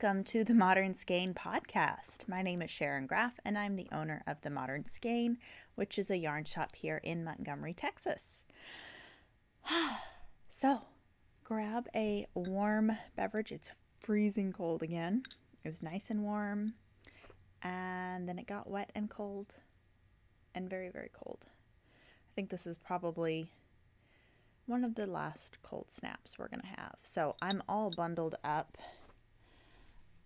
welcome to the Modern Skein podcast. My name is Sharon Graff, and I'm the owner of the Modern Skein, which is a yarn shop here in Montgomery, Texas. So, grab a warm beverage. It's freezing cold again. It was nice and warm, and then it got wet and cold, and very, very cold. I think this is probably one of the last cold snaps we're going to have. So I'm all bundled up.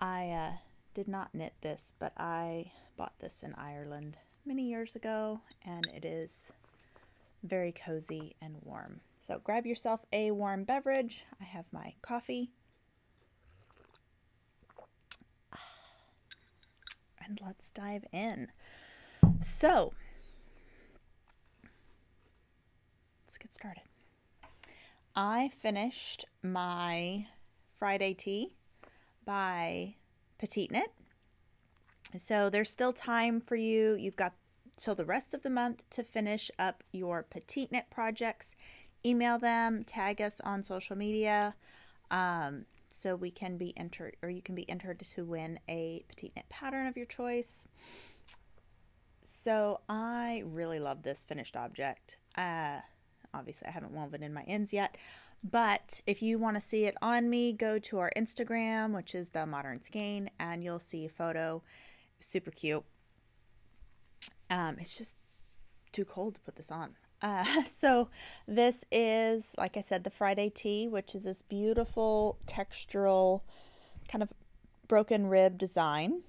I did not knit this, but I bought this in Ireland many years ago, and it is very cozy and warm. So grab yourself a warm beverage. I have my coffee. And let's dive in. So, let's get started. I finished my Friday tee by Petite Knit. So there's still time for you. You've got till the rest of the month to finish up your Petite Knit projects. Email them, tag us on social media, so we can be entered, or you can be entered to win a Petite Knit pattern of your choice. So I really love this finished object. Obviously, I haven't woven in my ends yet, but if you want to see it on me, go to our Instagram, which is the Modern Skein, and you'll see a photo. Super cute. It's just too cold to put this on. So this is, like I said, the Friday tee, which is this beautiful textural kind of broken rib design.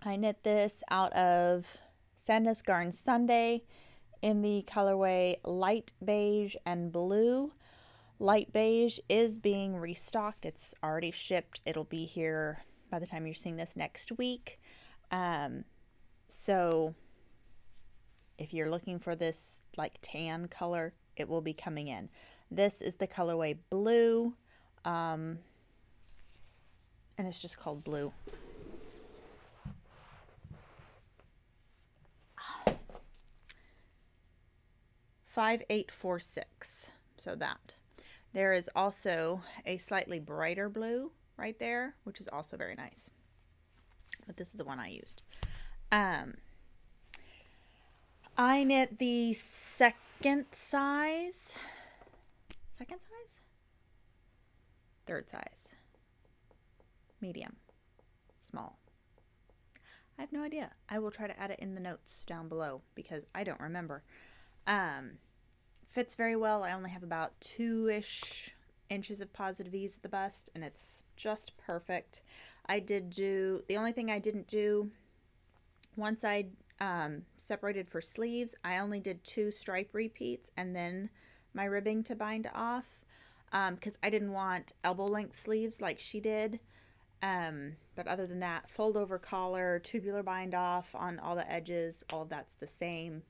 I knit this out of SandnesGarn Sunday in the colorway light beige and blue. Light beige is being restocked. It's already shipped. It'll be here by the time you're seeing this next week. So if you're looking for this like tan color, it will be coming in. This is the colorway blue, and it's just called blue. $5846. So that. There is also a slightly brighter blue right there, which is also very nice. But this is the one I used. I knit the second size. Third size. Medium. Small. I have no idea. I will try to add it in the notes down below because I don't remember. Fits very well. I only have about 2-ish inches of positive ease at the bust, and it's just perfect. The only thing I didn't do, once I separated for sleeves, I only did 2 stripe repeats and then my ribbing to bind off, because I didn't want elbow length sleeves like she did. But other than that, fold over collar, tubular bind off on all the edges, all of that's the same.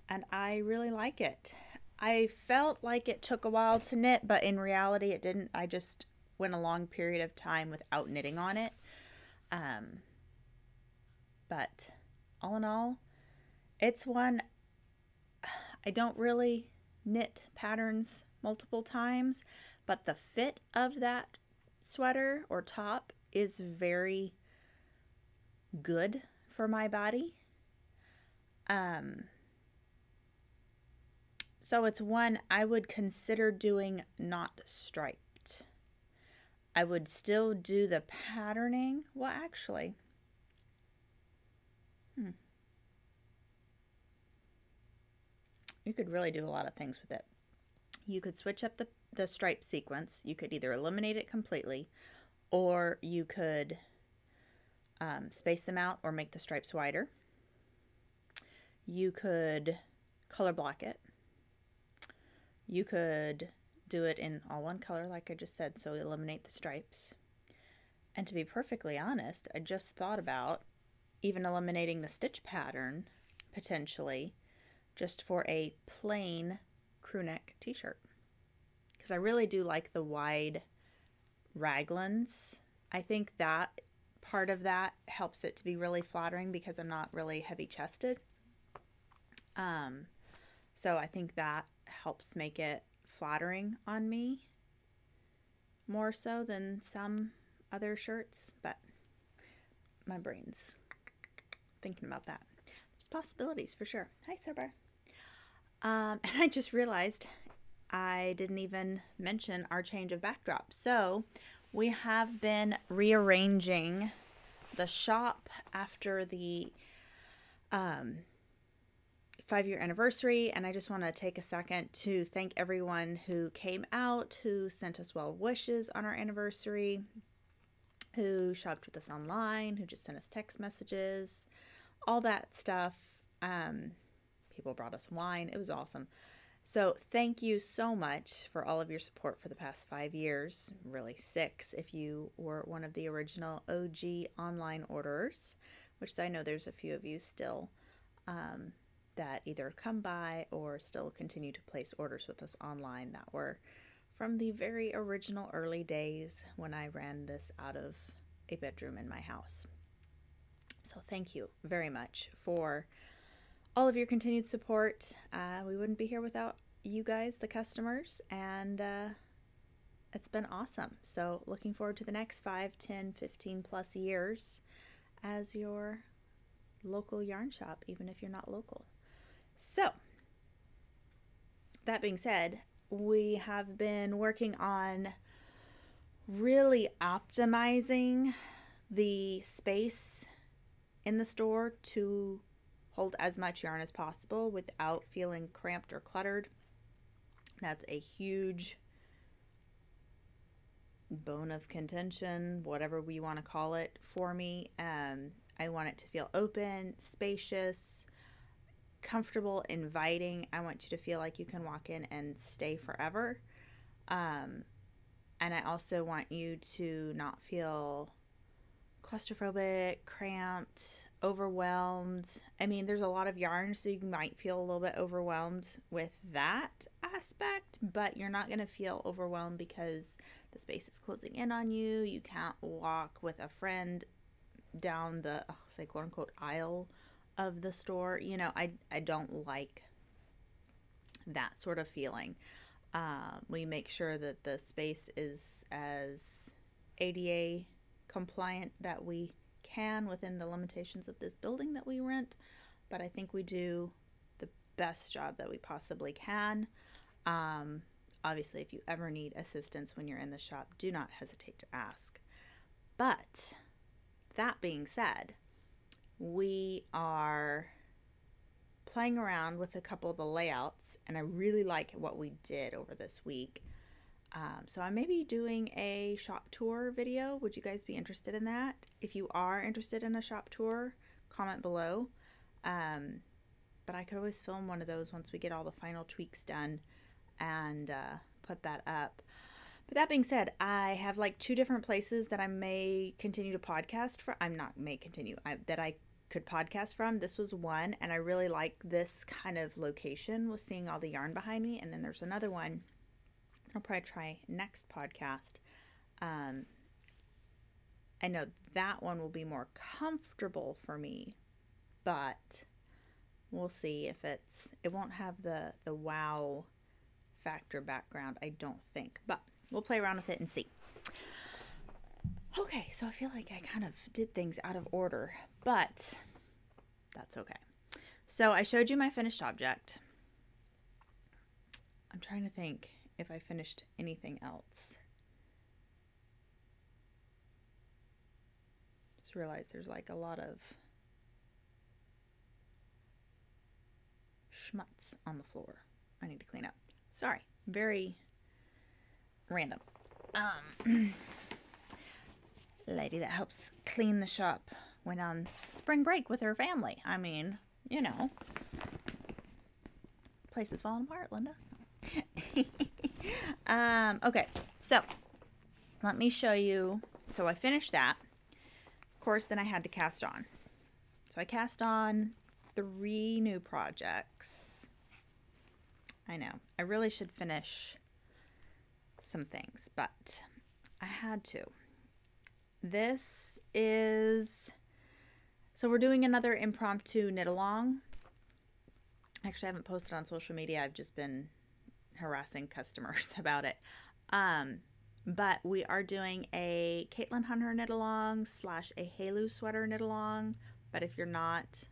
And I really like it. I felt like it took a while to knit, but in reality it didn't. I just went a long period of time without knitting on it. But all in all, it's one, I don't really knit patterns multiple times, but the fit of that sweater or top is very good for my body. So it's one I would consider doing not striped. I would still do the patterning. Well, actually, you could really do a lot of things with it. You could switch up the stripe sequence. You could either eliminate it completely, or you could space them out or make the stripes wider. You could color block it. You could do it in all one color, like I just said, so eliminate the stripes. And to be perfectly honest, I just thought about even eliminating the stitch pattern, potentially, just for a plain crew neck t-shirt. Because I really do like the wide raglans. I think that part of that helps it to be really flattering because I'm not really heavy chested. So I think that helps make it flattering on me more so than some other shirts, but my brain's thinking about that. There's possibilities for sure. Hi, Sober. And I just realized I didn't even mention our change of backdrop. So we have been rearranging the shop after the 5-year anniversary, and I just want to take a second to thank everyone who came out, who sent us well wishes on our anniversary, who shopped with us online, who just sent us text messages, all that stuff. People brought us wine. It was awesome. So thank you so much for all of your support for the past 5 years, really 6 if you were one of the original OG online orderers, which I know there's a few of you still that either come by or still continue to place orders with us online that were from the very original early days when I ran this out of a bedroom in my house. So thank you very much for all of your continued support. We wouldn't be here without you guys, the customers, and it's been awesome. So looking forward to the next 5, 10, 15 plus years as your local yarn shop, even if you're not local. So that being said, we have been working on really optimizing the space in the store to hold as much yarn as possible without feeling cramped or cluttered. That's a huge bone of contention, whatever we want to call it, for me. I want it to feel open, spacious, comfortable, inviting. I want you to feel like you can walk in and stay forever. And I also want you to not feel claustrophobic, cramped, overwhelmed. I mean, there's a lot of yarn, so you might feel a little bit overwhelmed with that aspect, but you're not going to feel overwhelmed because the space is closing in on you. You can't walk with a friend down the, say, quote unquote, aisle of the store. You know, I don't like that sort of feeling. We make sure that the space is as ADA compliant that we can within the limitations of this building that we rent, but I think we do the best job that we possibly can. Obviously, if you ever need assistance when you're in the shop, do not hesitate to ask. But that being said, we are playing around with a couple of the layouts, and I really like what we did over this week. So I may be doing a shop tour video. Would you guys be interested in that? If you are interested in a shop tour, comment below. But I could always film one of those once we get all the final tweaks done and put that up. But that being said, I have like 2 different places that I may continue to podcast from. That I could podcast from. This was one, and I really like this kind of location with seeing all the yarn behind me. And then there's another one I'll probably try next podcast. I know that one will be more comfortable for me, but we'll see if it won't have the wow factor background, I don't think, but we'll play around with it and see. Okay, so I feel like I kind of did things out of order, but that's okay. So I showed you my finished object. I'm trying to think if I finished anything else. Just realized there's like a lot of schmutz on the floor I need to clean up. Sorry, very random. Lady that helps clean the shop went on spring break with her family. I mean, you know, place is falling apart, Linda. Okay, so let me show you. So I finished that. Of course, then I had to cast on. So I cast on 3 new projects. I know. I really should finish some things, but I had to. This is... So we're doing another impromptu knit along. Actually, I haven't posted on social media. I've just been harassing customers about it. But we are doing a Caitlin Hunter knit along / a Halu Sweater knit along. But if you're not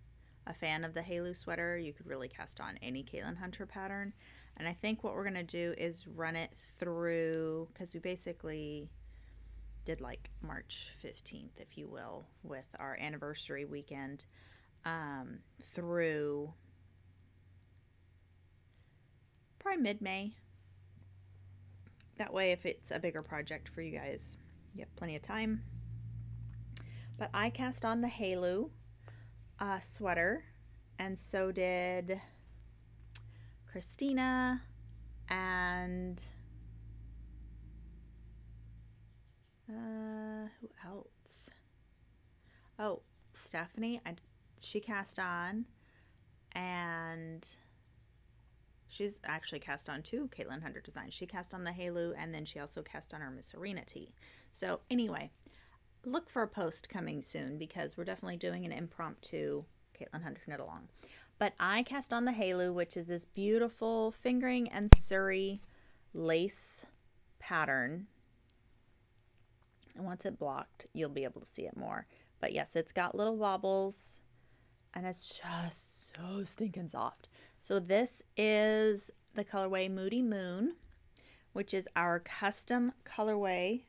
a fan of the Halu Sweater, you could really cast on any Caitlin Hunter pattern. And I think what we're going to do is run it through, because we basically did like March 15th, if you will, with our anniversary weekend, through probably mid-May. That way, if it's a bigger project for you guys, you have plenty of time. But I cast on the Halu sweater, and so did Christina and who else? Oh, Stephanie. She cast on, and she's actually cast on 2 Caitlin Hunter designs. She cast on the Halu, and then she also cast on our Miss Serenity. So anyway, look for a post coming soon, because we're definitely doing an impromptu Caitlin Hunter knit along. But I cast on the Halu, which is this beautiful fingering and Surrey lace pattern. And once it's blocked, you'll be able to see it more. But yes, it's got little wobbles, and it's just so stinking soft. So this is the colorway Moody Moon, which is our custom colorway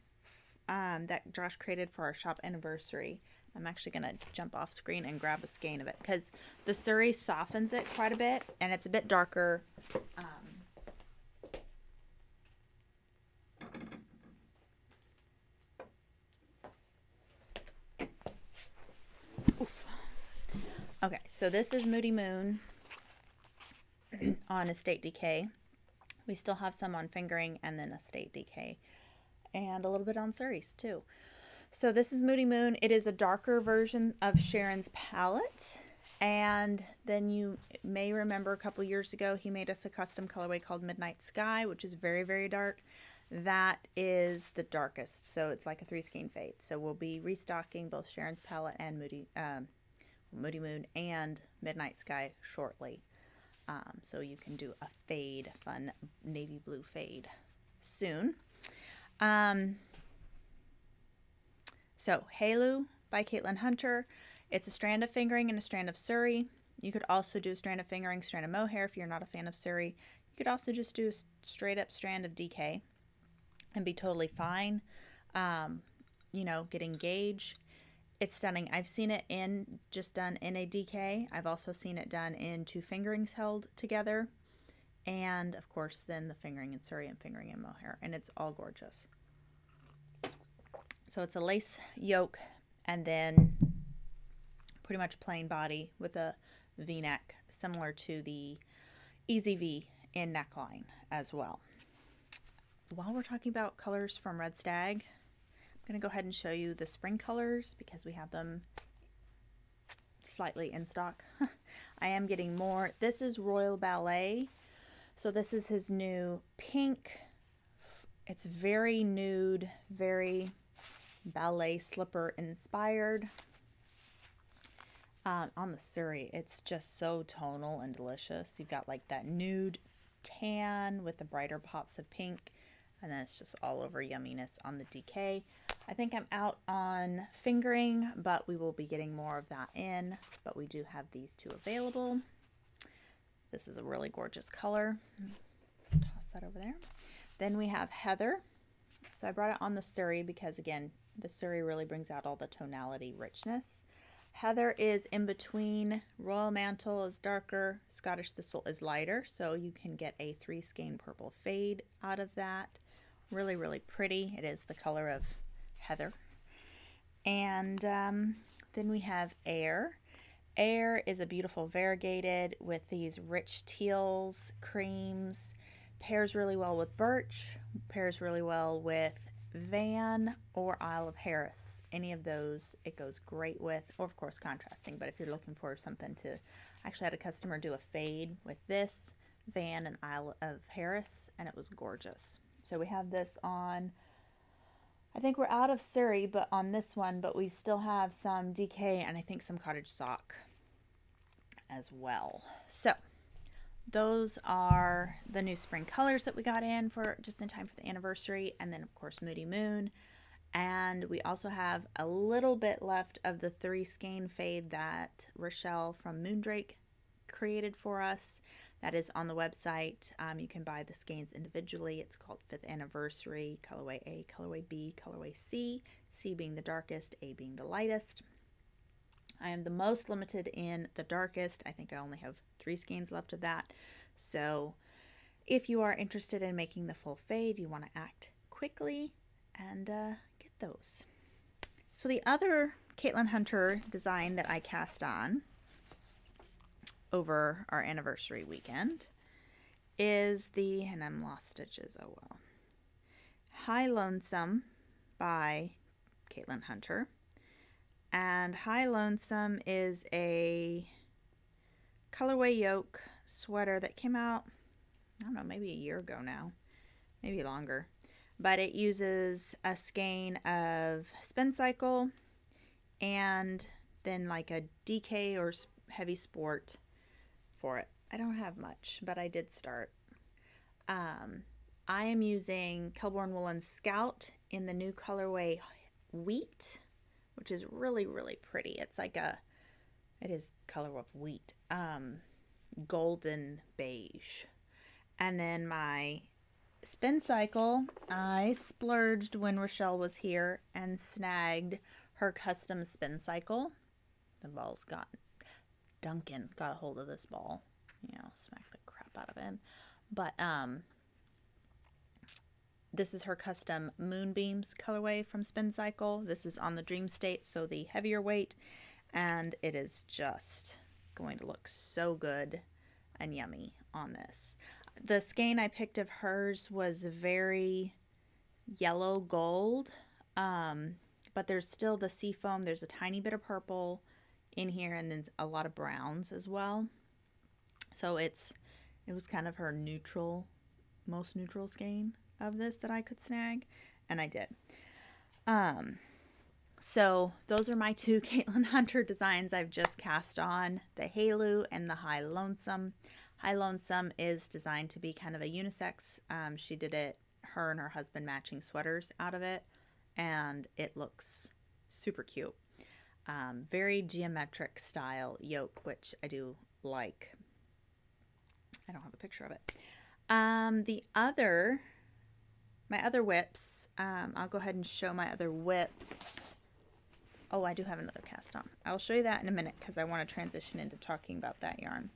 that Josh created for our shop anniversary. I'm actually going to jump off screen and grab a skein of it, because the Surrey softens it quite a bit, and it's a bit darker. Oof. Okay, so this is Moody Moon on Estate Decay. We still have some on fingering, and then Estate Decay, and a little bit on Surrey's too. So this is Moody Moon. It is a darker version of Sharon's palette. And then you may remember a couple years ago, he made us a custom colorway called Midnight Sky, which is very, very dark. That is the darkest. So it's like a 3 skein fade. So we'll be restocking both Sharon's palette and Moody Moon and Midnight Sky shortly. So you can do a fade, fun navy blue fade soon. So Halu by Caitlin Hunter. It's a strand of fingering and a strand of Surrey. You could also do a strand of fingering, strand of Mohair if you're not a fan of Surrey. You could also just do a straight up strand of DK and be totally fine. You know, getting Gauge. It's stunning. I've seen it just done in a DK. I've also seen it done in 2 fingerings held together. And of course then the fingering in Surrey and fingering in Mohair. And it's all gorgeous. So it's a lace yoke, and then pretty much plain body with a V-neck, similar to the Easy V in neckline as well. While we're talking about colors from Red Stag, I'm going to go ahead and show you the spring colors, because we have them slightly in stock. I am getting more. This is Royal Ballet. So this is his new pink. It's very nude, very ballet slipper inspired. On the Surrey, it's just so tonal and delicious. You've got like that nude tan with the brighter pops of pink, and then it's just all over yumminess on the DK. I think I'm out on fingering, but we will be getting more of that in. But we do have these 2 available. This is a really gorgeous color. Toss that over there. Then we have Heather. So I brought it on the Surrey because, again, the Surrey really brings out all the tonality richness. Heather is in between. Royal Mantle is darker. Scottish Thistle is lighter. So you can get a 3 skein purple fade out of that. Really, really pretty. It is the color of Heather. And then we have Air. Air is a beautiful variegated with these rich teals, creams. Pairs really well with birch. Pairs really well with Van or Isle of Harris. Any of those it goes great with, or of course contrasting. But if you're looking for something to, I actually had a customer do a fade with this, Van and Isle of Harris, and it was gorgeous. So we have this on, I think we're out of Surrey but on this one, but we still have some DK and I think some cottage sock as well. So those are the new spring colors that we got in for just in time for the anniversary. And then of course Moody Moon. And we also have a little bit left of the 3 skein fade that Rochelle from Moondrake created for us. That is on the website. You can buy the skeins individually. It's called 5th Anniversary, Colorway A, Colorway B, Colorway C, C being the darkest, A being the lightest. I am the most limited in the darkest. I think I only have 3 skeins left of that. So if you are interested in making the full fade, you want to act quickly and get those. So the other Caitlin Hunter design that I cast on over our anniversary weekend is the, and I'm lost stitches, oh well, High Lonesome by Caitlin Hunter. And High Lonesome is a colorway yoke sweater that came out, I don't know, maybe a year ago now, maybe longer. But it uses a skein of Spin Cycle and then like a DK or heavy sport for it. I don't have much, but I did start. I am using Kelborn Woolen Scout in the new colorway Wheat, which is really, really pretty. It's like it is color of wheat, golden beige. And then my Spin Cycle, I splurged when Rochelle was here and snagged her custom Spin Cycle. The ball's got, Duncan got a hold of this ball, you know, smacked the crap out of him. But this is her custom Moonbeams colorway from Spin Cycle. This is on the Dream State, so the heavier weight, and it is just going to look so good and yummy on this. The skein I picked of hers was very yellow gold, but there's still the seafoam. There's a tiny bit of purple in here, and then a lot of browns as well. So it was kind of her neutral, most neutral skein of this that I could snag, and I did. So those are my 2 Caitlin Hunter designs I've just cast on, the Halu and the High Lonesome. High Lonesome is designed to be kind of a unisex. She did it, her and her husband matching sweaters out of it, and it looks super cute. Very geometric style yoke, which I do like. I don't have a picture of it. My other whips, I'll go ahead and show my other whips. Oh, I do have another cast on. I'll show you that in a minute because I want to transition into talking about that yarn.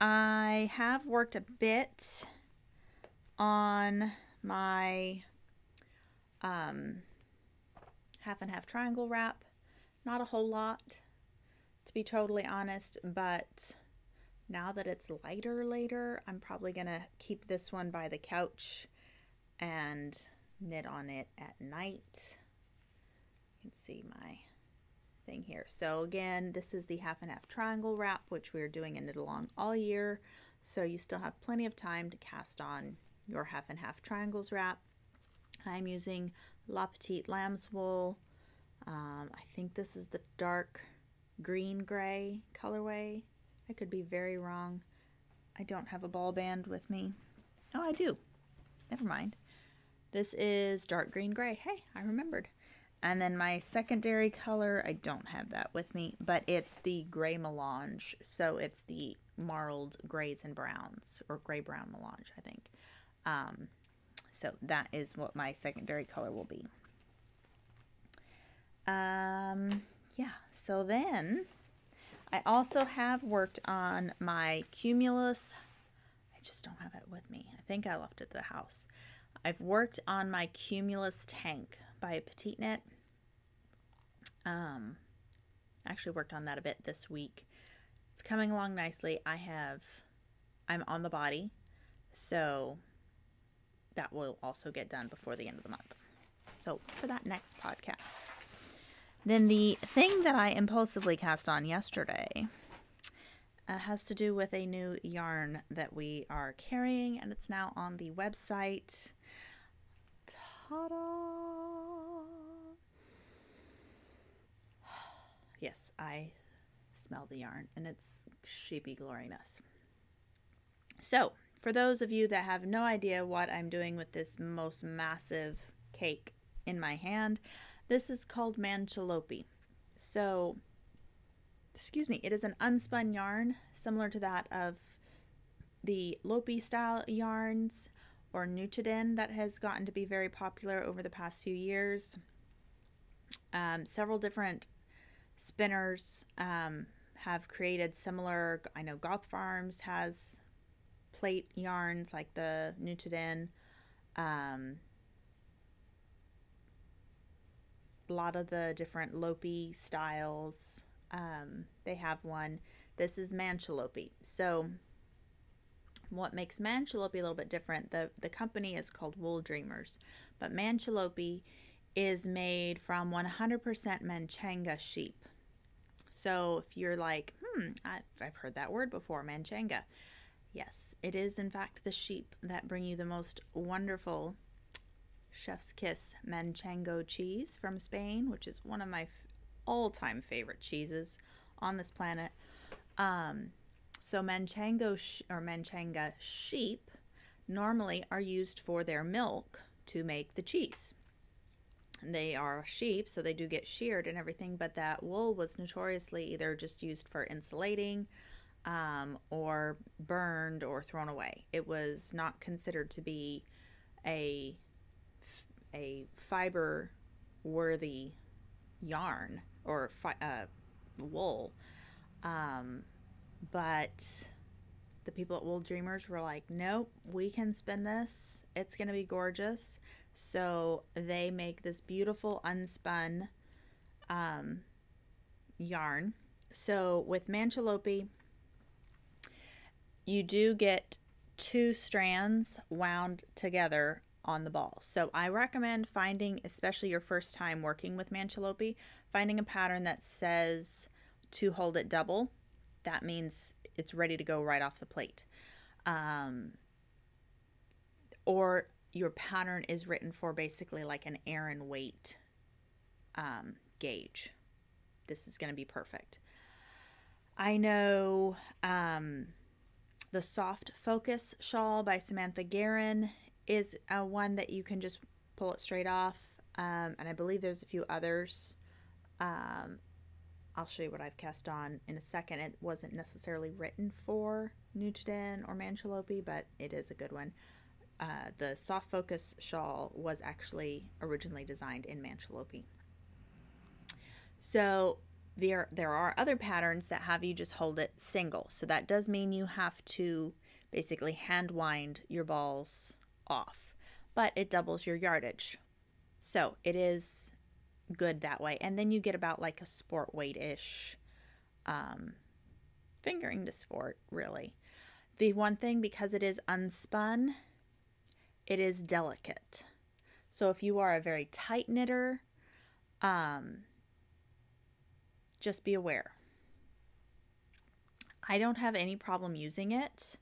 I have worked a bit on my half and half triangle wrap. Not a whole lot, to be totally honest, but now that it's lighter later, I'm probably going to keep this one by the couch and knit on it at night. You can see my thing here. So again, this is the half and half triangle wrap, which we're doing in knit along all year. So you still have plenty of time to cast on your half and half triangles wrap. I'm using La Petite lamb's wool. I think this is the dark green gray colorway. I could be very wrong. I don't have a ball band with me. Oh, I do. Never mind. This is dark green gray. Hey, I remembered. And then my secondary color, I don't have that with me, but it's the gray melange. So it's the marled grays and browns, or gray-brown melange, I think. So that is what my secondary color will be. Yeah, so then I also have worked on my Cumulus. I just don't have it with me. I think I left it at the house. I've worked on my Cumulus tank by Petite Knit. Actually worked on that a bit this week. It's coming along nicely. I'm on the body, so that will also get done before the end of the month. So for that next podcast. Then the thing that I impulsively cast on yesterday has to do with a new yarn that we are carrying, and it's now on the website. Ta-da! Yes, I smell the yarn, and it's Sheepy Glory Mess. So for those of you that have no idea what I'm doing with this most massive cake in my hand, this is called Manchelopis. So, excuse me, it is an unspun yarn similar to that of the Lopi style yarns or Nutiden that has gotten to be very popular over the past few years. Several different spinners have created similar. I know Goth Farms has plate yarns like the Nutiden. A lot of the different Lopi styles, they have one. This is Manchelopis. So what makes Manchelopis a little bit different, the company is called Wool Dreamers, but Manchelopis is made from 100% Manchanga sheep. So if you're like, I've heard that word before, Manchanga. Yes, it is in fact the sheep that bring you the most wonderful chef's kiss Manchango cheese from Spain, which is one of my all-time favorite cheeses on this planet. So Manchanga sheep normally are used for their milk to make the cheese. They are sheep, so they do get sheared and everything, but that wool was notoriously either just used for insulating or burned or thrown away. It was not considered to be a fiber-worthy yarn or wool. But the people at Wool Dreamers were like, nope, we can spin this. It's going to be gorgeous. So they make this beautiful unspun yarn. So with Manchelopis, you do get 2 strands wound together on the ball. So I recommend finding, especially your first time working with Manchelopis, finding a pattern that says to hold it double. That means it's ready to go right off the plate. Or your pattern is written for basically like an Aran weight gauge. This is going to be perfect. I know the Soft Focus shawl by SandnesGarn is one that you can just pull it straight off. And I believe there's a few others. I'll show you what I've cast on in a second. It wasn't necessarily written for Nutiden or Manchelopis, but it is a good one. The Soft Focus shawl was actually originally designed in Manchelopis. So there are other patterns that have you just hold it single. So that does mean you have to basically hand wind your balls off, but it doubles your yardage. So it is good that way. And then you get about like a sport weight-ish fingering to sport, really. The one thing, because it is unspun, it is delicate. So if you are a very tight knitter, just be aware. I don't have any problem using it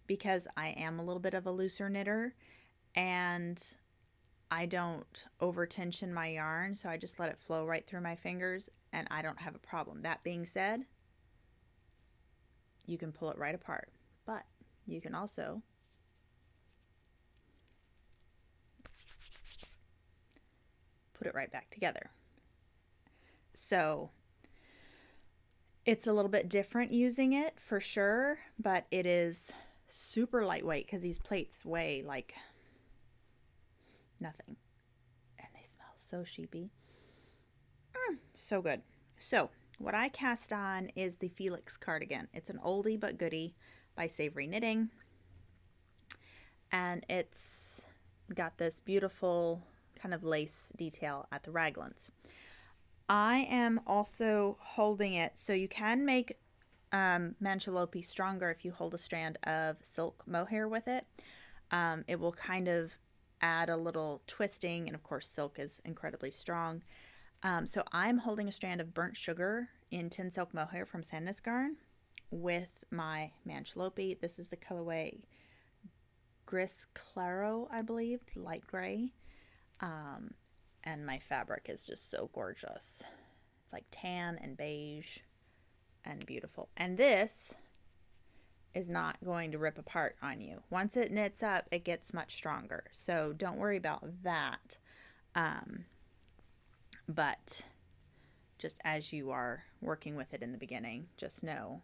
because I am a little bit of a looser knitter and I don't over tension my yarn, so I just let it flow right through my fingers and I don't have a problem. That being said, you can pull it right apart, but you can also put it right back together. So it's a little bit different using it for sure, but it is super lightweight because these plates weigh like nothing and they smell so sheepy. So good. So what I cast on is the Felix cardigan. It's an oldie but goodie by Savory Knitting, and it's got this beautiful kind of lace detail at the raglans. I am also holding it, so you can make Manchelopis stronger if you hold a strand of silk mohair with it. It will kind of add a little twisting, and of course silk is incredibly strong. So I'm holding a strand of burnt sugar in Tynn silk mohair from SandnesGarn with my Manchelopis. This is the colorway Gris Claro, I believe, light gray. And my fabric is just so gorgeous. It's like tan and beige and beautiful. And this is not going to rip apart on you. Once it knits up, it gets much stronger. So don't worry about that. But just as you are working with it in the beginning, just know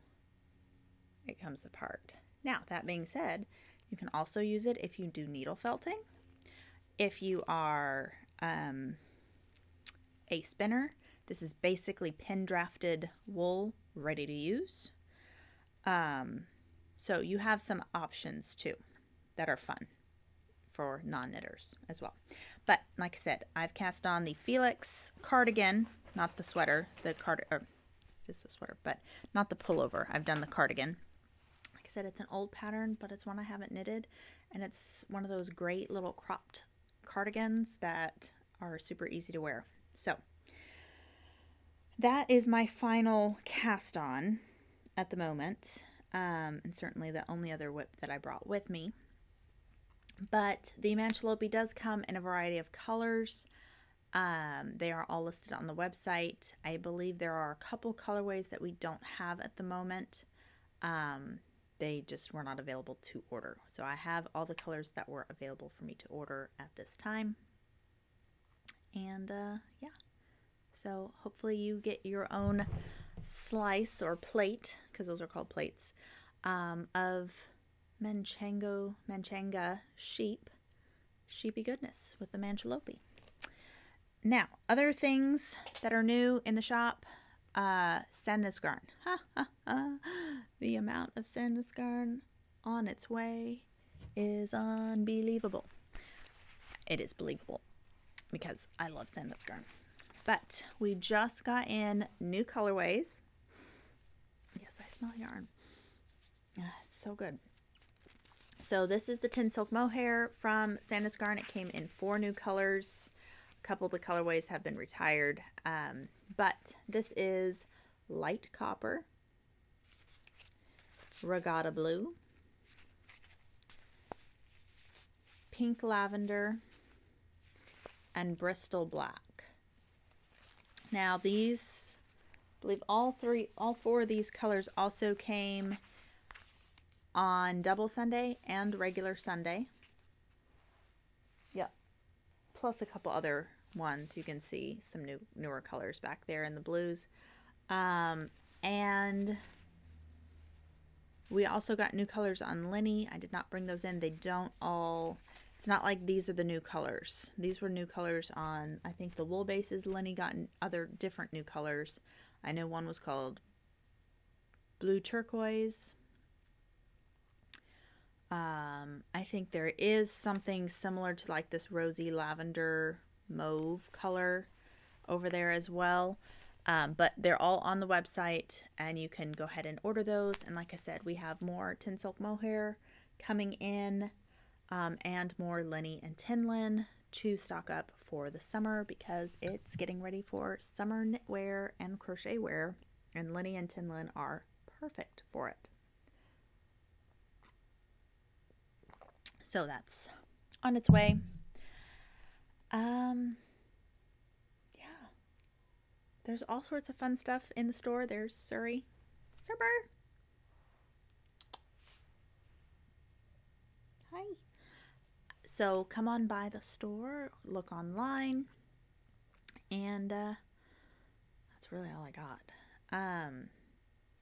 it comes apart. Now, that being said, you can also use it if you do needle felting. If you are a spinner, this is basically pin drafted wool ready to use. So you have some options too that are fun for non-knitters as well. But like I said, I've cast on the Felix cardigan, not the sweater, or just the sweater, but not the pullover. I've done the cardigan. Like I said, it's an old pattern, but it's one I haven't knitted, and it's one of those great little cropped cardigans that are super easy to wear. So that is my final cast on at the moment, and certainly the only other whip that I brought with me. But the Manchelopis does come in a variety of colors. They are all listed on the website. I believe there are a couple colorways that we don't have at the moment. They just were not available to order. So I have all the colors that were available for me to order at this time. And yeah, so hopefully you get your own slice or plate, because those are called plates, of Manchanga sheepy goodness with the Manchelopis. Now, other things that are new in the shop, SandnesGarn. The amount of SandnesGarn on its way is unbelievable. It is believable because I love SandnesGarn. But we just got in new colorways. Yes, I smell yarn. It's so good. So this is the Tynn Silk Mohair from SandnesGarn. It came in 4 new colors. A couple of the colorways have been retired. But this is light copper, regatta blue, pink lavender, and Bristol black. Now these, I believe all 4 of these colors also came on double Sunday and regular Sunday. Yep. Plus a couple other ones. You can see some newer colors back there in the blues. And we also got new colors on Linny. I did not bring those in. They don't all, it's not like these are the new colors. These were new colors on, I think, the wool bases. Linny got other different new colors. I know one was called blue turquoise. I think there is something similar to like this rosy lavender mauve color over there as well. But they're all on the website and you can go ahead and order those. And like I said, we have more Tynn Silk Mohair coming in, and more Linny and Tynn to stock up for the summer because it's getting ready for summer knitwear and crochet wear, and Linny and Tynn are perfect for it. So that's on its way. Yeah. There's all sorts of fun stuff in the store. There's Surrey. Surber. Hi. So come on by the store, look online, and that's really all I got.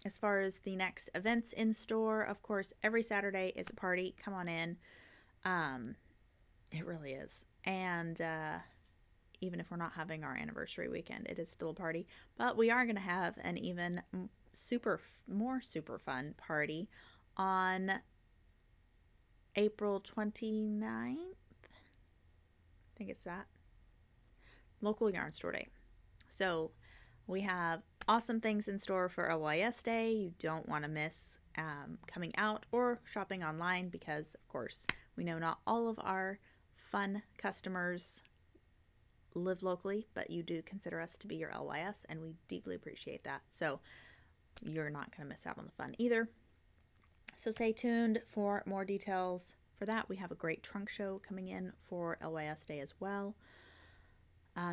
As far as the next events in store, of course, every Saturday is a party. Come on in. It really is. And even if we're not having our anniversary weekend, it is still a party. But we are going to have an even more super fun party on April 29th. I think it's that. Local Yarn Store Day. So we have awesome things in store for LYS Day. You don't want to miss coming out or shopping online because, of course, we know not all of our fun customers live locally, but you do consider us to be your LYS, and we deeply appreciate that. So you're not going to miss out on the fun either. So stay tuned for more details for that. We have a great trunk show coming in for LYS Day as well.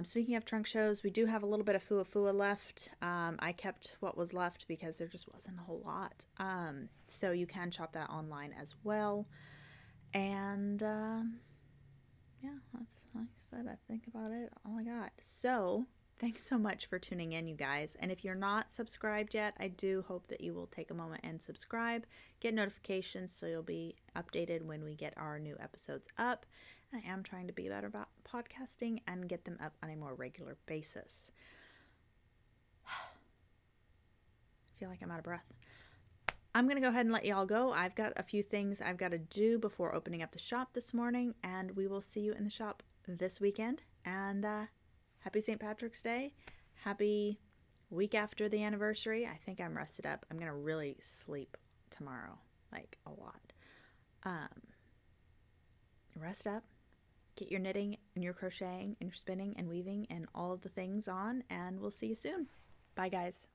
Speaking of trunk shows, we do have a little bit of Fuafua left. I kept what was left because there just wasn't a whole lot. So you can shop that online as well. And yeah, that's, like I said, I think about it all I got. So thanks so much for tuning in, you guys. And if you're not subscribed yet, I do hope that you will take a moment and subscribe, get notifications so you'll be updated when we get our new episodes up. I am trying to be better about podcasting and get them up on a more regular basis. I feel like I'm out of breath. I'm going to go ahead and let y'all go. I've got a few things I've got to do before opening up the shop this morning, and we will see you in the shop this weekend. And happy St. Patrick's Day. Happy week after the anniversary. I think I'm rested up. I'm going to really sleep tomorrow, like a lot. Rest up. Get your knitting and your crocheting and your spinning and weaving and all of the things on, and we'll see you soon. Bye, guys.